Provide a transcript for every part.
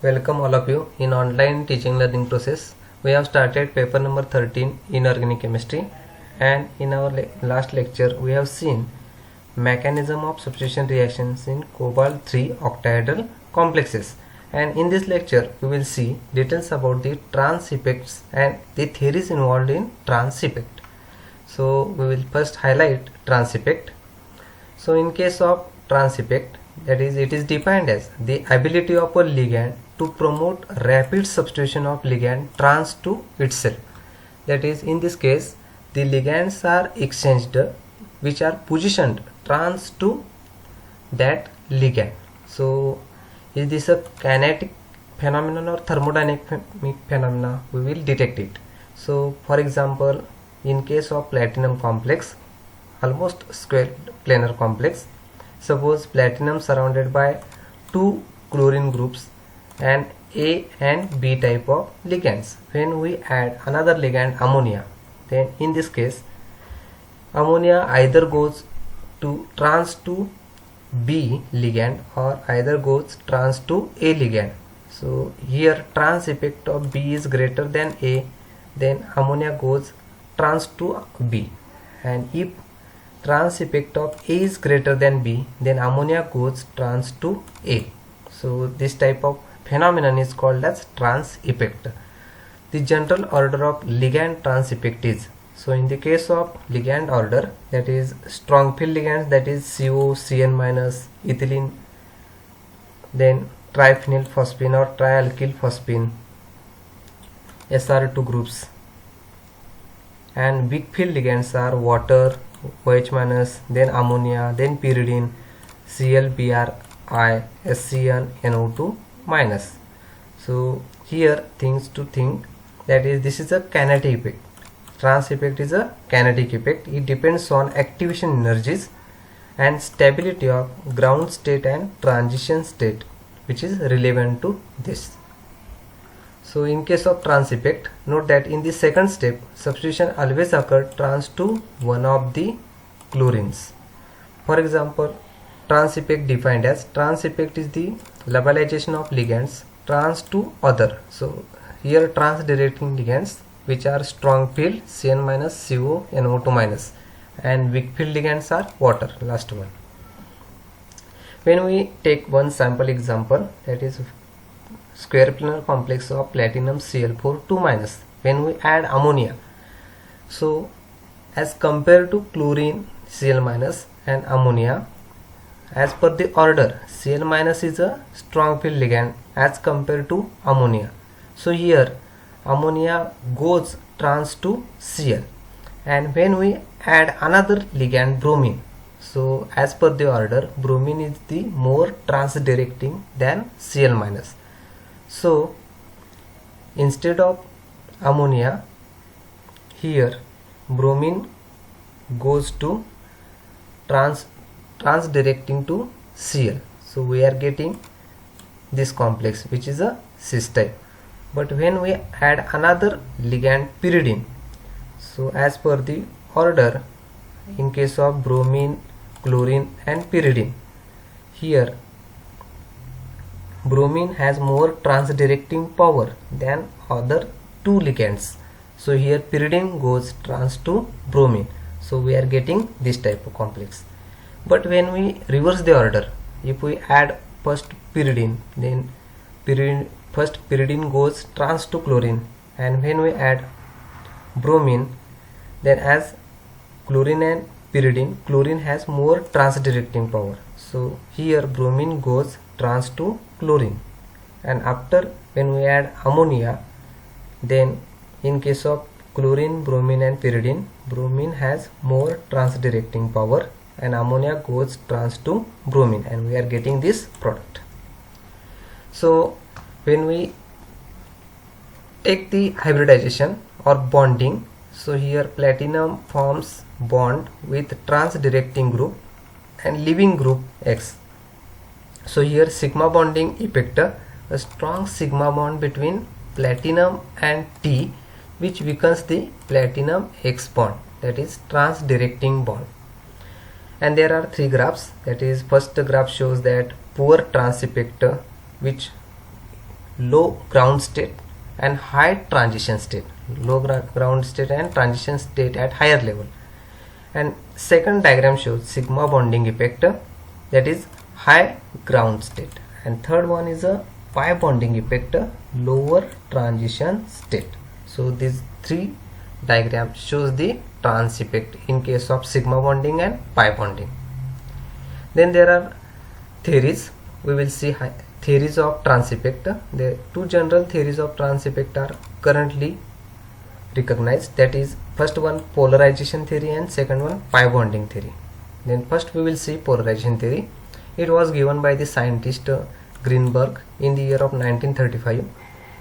Welcome all of you in online teaching learning process. We have started paper number 13 inorganic chemistry, and in our last lecture we have seen mechanism of substitution reactions in cobalt 3 octahedral complexes, and in this lecture we will see details about the trans effects and the theories involved in trans effect. So we will first highlight trans effect. So in case of trans effect, that is, it is defined as the ability of a ligand to promote rapid substitution of ligand trans to itself. That is, in this case the ligands are exchanged which are positioned trans to that ligand. So is this a kinetic phenomenon or thermodynamic phenomena? We will detect it. So for example, in case of platinum complex, almost square planar complex, suppose platinum surrounded by two chlorine groups and A and B type of ligands. When we add another ligand, ammonia, then in this case ammonia either goes to trans to B ligand or either goes trans to A ligand. So here trans effect of B is greater than A, then ammonia goes trans to B, and if trans effect of A is greater than B, then ammonia goes trans to A. So this type of phenomenon is called as trans effect. The general order of ligand trans effect is, so in the case of ligand order, that is strong field ligands, that is CO, Cn minus, ethylene, then triphenyl phosphine or trialkyl phosphine, Sr2 groups, and weak field ligands are water, OH minus, then ammonia, then pyridine, ClBrI, SCN, NO2 minus. So here things to think, that is, this is a kinetic effect. Trans effect is a kinetic effect. It depends on activation energies and stability of ground state and transition state, which is relevant to this. So in case of trans effect, note that in the second step substitution always occurs trans to one of the chlorines. For example, trans effect defined as, trans effect is the localization of ligands trans to other. So here trans directing ligands which are strong field Cn minus, CO, NO2 minus, and weak field ligands are water, last one. When we take one sample example, that is square planar complex of platinum Cl4 2 minus, when we add ammonia, so as compared to chlorine Cl minus and ammonia, as per the order, Cl minus is a strong field ligand as compared to ammonia. So here ammonia goes trans to Cl, and when we add another ligand, bromine, so as per the order, bromine is the more trans directing than Cl minus. So instead of ammonia, here bromine goes to trans directing to Cl. So we are getting this complex which is a cis type. But when we add another ligand, pyridine, so as per the order, in case of bromine, chlorine and pyridine, here bromine has more trans directing power than other two ligands. So here pyridine goes trans to bromine. So we are getting this type of complex. But when we reverse the order, if we add first pyridine, then first pyridine goes trans to chlorine, and when we add bromine, then as chlorine and pyridine, chlorine has more trans directing power. So here bromine goes trans to chlorine, and after when we add ammonia, then in case of chlorine, bromine and pyridine, bromine has more trans directing power and ammonia goes trans to bromine, and we are getting this product. So when we take the hybridization or bonding, so here platinum forms bond with trans directing group and leaving group X. So here sigma bonding effect, a strong sigma bond between platinum and T, which weakens the platinum X bond, that is trans directing bond. And there are three graphs, that is first graph shows that poor trans effect which low ground state and high transition state, ground state and transition state at higher level. And second diagram shows sigma bonding effect, that is high ground state, and third one is a pi bonding effect, lower transition state. So these three diagrams shows the trans effect in case of sigma bonding and pi bonding. Then there are theories. We will see theories of trans effect. The two general theories of trans effect are currently recognized, that is first one polarization theory and second one pi bonding theory. Then first we will see polarization theory. It was given by the scientist Greenberg in the year of 1935.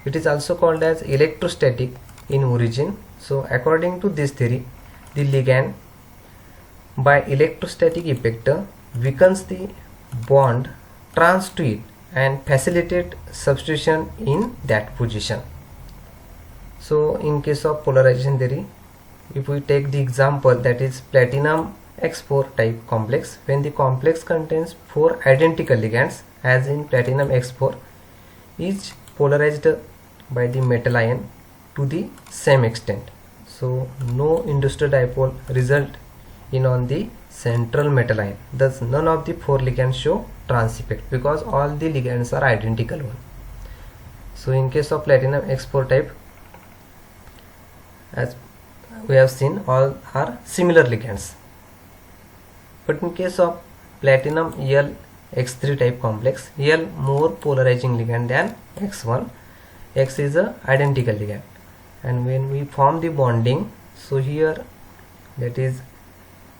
It is also called as electrostatic in origin. So according to this theory, the ligand by electrostatic effect weakens the bond trans to it and facilitate substitution in that position. So in case of polarization theory, if we take the example, that is platinum X4 type complex, when the complex contains 4 identical ligands as in platinum X4, each polarized by the metal ion to the same extent. So no induced dipole result in on the central metal ion. Thus none of the 4 ligands show trans effect because all the ligands are identical one. So in case of platinum X4 type, as we have seen, all are similar ligands. But in case of platinum L X3 type complex, L more polarizing ligand than X1. X is a identical ligand, and when we form the bonding, so here that is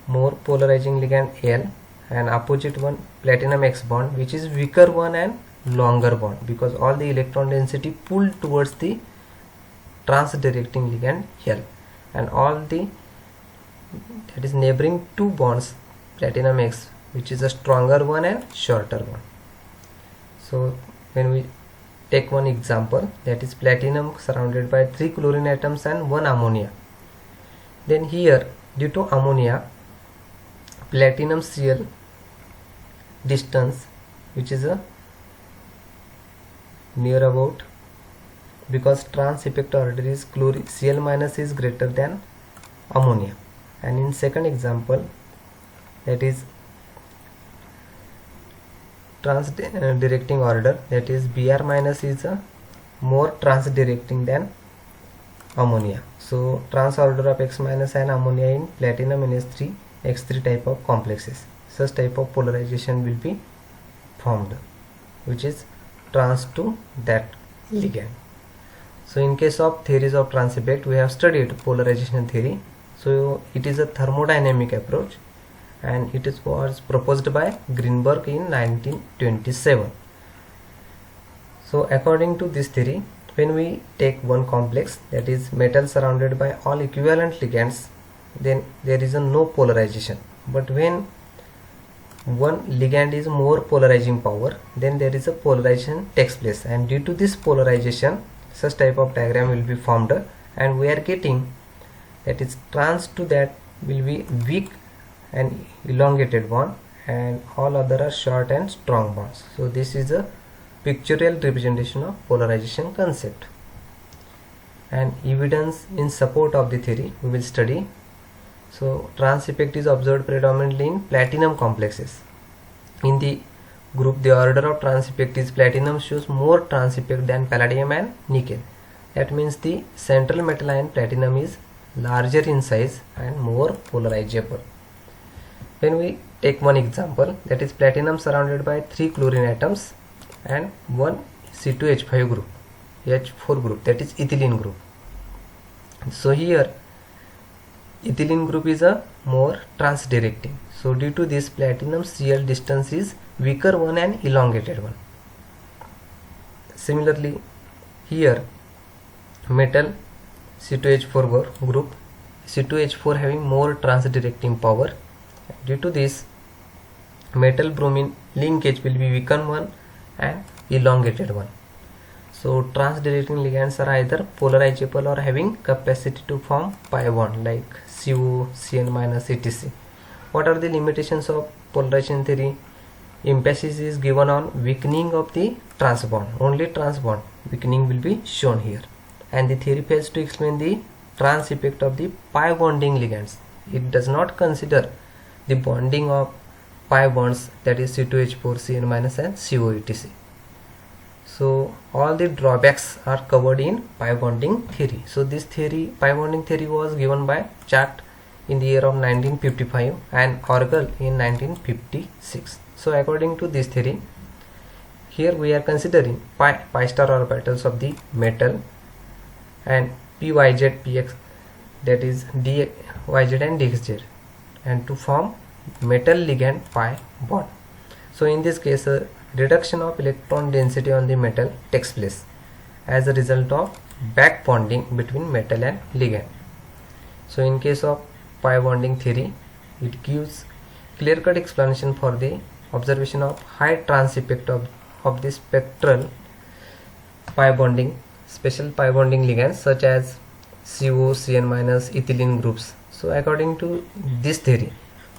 more polarizing ligand L and opposite one platinum X bond, which is weaker one and longer bond, because all the electron density pulled towards the trans directing ligand L, and all the that is neighboring two bonds platinum X, which is a stronger one and shorter one. So when we take one example, that is platinum surrounded by 3 chlorine atoms and 1 ammonia, then here due to ammonia, platinum Cl distance, which is a near about, because trans effect order is Cl minus is greater than ammonia. And in second example, that is trans directing order, that is Br minus is a more trans directing than ammonia. So trans order of X minus and ammonia in platinum NH3 X3 type of complexes, such type of polarization will be formed, which is trans to that ligand. So in case of theories of trans effect, we have studied polarization theory. So it is a thermodynamic approach, and it was proposed by Greenberg in 1927. So according to this theory, when we take one complex, that is metal surrounded by all equivalent ligands, then there is a no polarization. But when one ligand is more polarizing power, then there is a polarization takes place, and due to this polarization, such type of diagram will be formed, and we are getting that is trans to that will be weak and elongated bond, and all other are short and strong bonds. So this is a pictorial representation of polarization concept. And evidence in support of the theory we will study. So trans effect is observed predominantly in platinum complexes. In the group, the order of trans effect is platinum shows more trans effect than palladium and nickel. That means the central metal ion platinum is larger in size and more polarizable. When we take one example, that is platinum surrounded by 3 chlorine atoms and 1 C2H5 group, H4 group, that is ethylene group. So here ethylene group is a more trans directing. So due to this, platinum Cl distance is weaker one and elongated one. Similarly here metal C2H4 group, C2H4 having more trans directing power. Due to this, metal bromine linkage will be weakened one and elongated one. So trans directing ligands are either polarizable or having capacity to form pi bond like CO, Cn minus, etc. What are the limitations of polarization theory? Emphasis is given on weakening of the trans bond, only trans bond, weakening will be shown here. And the theory fails to explain the trans effect of the pi bonding ligands. It does not consider the bonding of pi bonds, that is C2H4, Cn minus and CO etc. So all the drawbacks are covered in pi bonding theory. So this theory, pi bonding theory, was given by Chart in the year of 1955 and Orgel in 1956. So according to this theory, here we are considering pi star orbitals of the metal and pyz px, that is dyz and dxz, and to form metal ligand pi bond. So in this case, a reduction of electron density on the metal takes place as a result of back bonding between metal and ligand. So in case of pi bonding theory, it gives clear-cut explanation for the observation of high trans effect of the spectral pi bonding, special pi bonding ligands such as CO, Cn minus, ethylene groups. So according to this theory,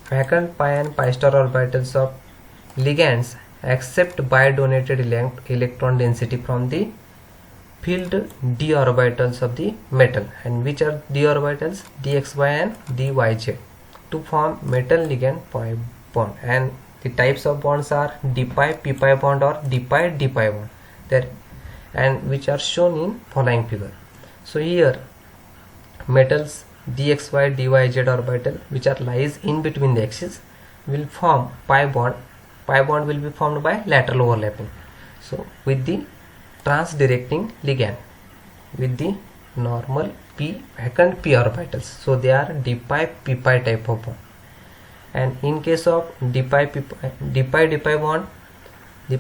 vacant pi and pi star orbitals of ligands accept bi-donated electron density from the filled d orbitals of the metal, and which are d orbitals, dxy and dyz, to form metal ligand pi bond. And the types of bonds are d-pi p-pi bond or d-pi d-pi bond there, and which are shown in following figure. So here metals dxy dyz orbital, which are lies in between the axes, will form pi bond. Pi bond will be formed by lateral overlapping, so with the transdirecting ligand with the normal p vacant p orbitals. So they are d-pi p-pi type of bond. And in case of d-pi d-pi bond, the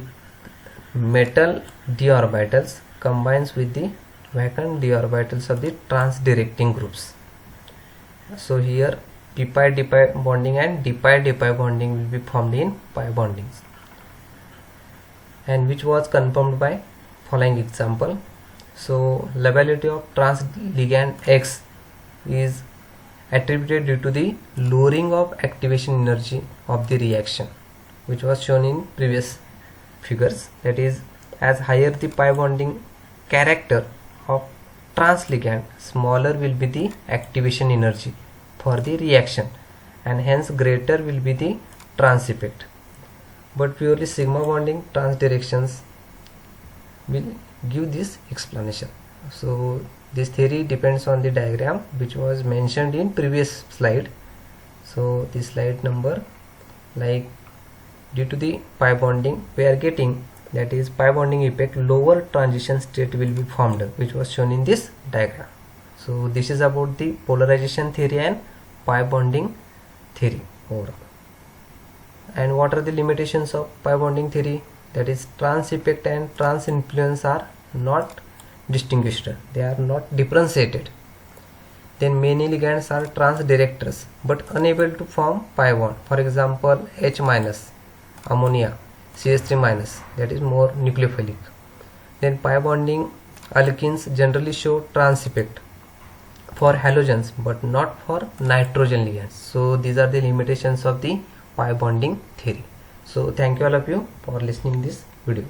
metal d orbitals combines with the vacant d orbitals of the transdirecting groups. So here p-pi d-pi bonding and d-pi d-pi bonding will be formed in pi bondings, and which was confirmed by following example. So lability of trans ligand X is attributed due to the lowering of activation energy of the reaction, which was shown in previous figures. That is, as higher the pi bonding character of trans ligand, smaller will be the activation energy for the reaction, and hence greater will be the trans effect. But purely sigma bonding trans directions will give this explanation. So this theory depends on the diagram which was mentioned in previous slide. So this slide number, like, due to the pi bonding we are getting, that is pi bonding effect, lower transition state will be formed, which was shown in this diagram. So this is about the polarization theory and pi bonding theory overall. And what are the limitations of pi bonding theory? That is, trans effect and trans influence are not distinguished, they are not differentiated. Then many ligands are trans directors but unable to form pi bond. For example, H minus, ammonia, CH3 minus, that is more nucleophilic. Then pi bonding alkenes generally show trans effect for halogens but not for nitrogen ligands. So these are the limitations of the pi bonding theory. So thank you all of you for listening this video.